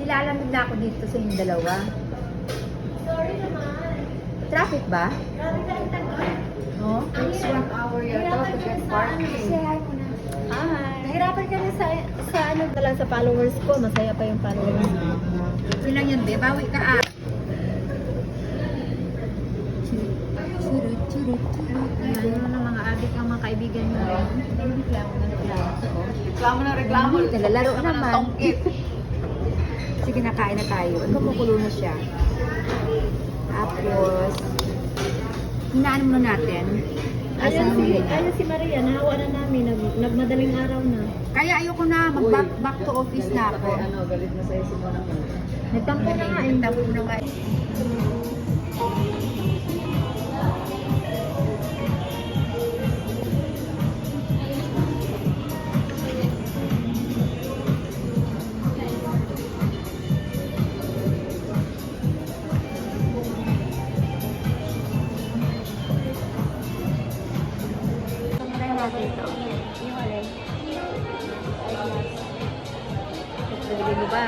Nilalamig na ako dito sa inyong dalawa. Sorry naman. Traffic ba? Grabe ka rin tagal. No? Takes 1 hour yata to get parking. Say hi muna. Hi! Nahirapan kami sa ano pala sa followers ko. Masaya pa yung followers ko. Yun lang yun, be. Bawi ka ah. Ayan, yun ang mga adik ang mga kaibigan nyo rin. Reklamo na reklamo. Reklamo na reklamo. Nalalaro Naman ang naman. tongkit. Sige, nakain na tayo. At kumukulo na siya. Tapos, hinaan muna natin. Ayun si Maria, nahawa na namin. Nagmadaling araw na. Kaya ayoko na, mag-back to office na ako. Galit na sa'yo si Mona. Nagtampo na nga, nagtampo na nga. Yung alin? Nabili mo ba?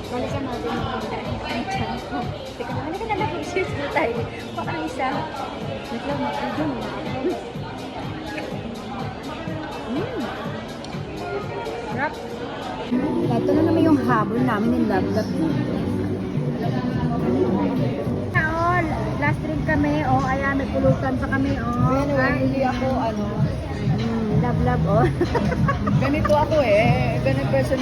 Balikan natin yung chan ko. Teka na, halika na mag-shoot na tayo. Baka isa. Naglang mag-video mo. Sarap. Ito na naman yung habol namin ng Love Love dito. Last drink kami. Oh, ayan, may pulutan pa kami. Oh, Hindi ako, Love Love, oh. ganito ako eh. Ganito personal.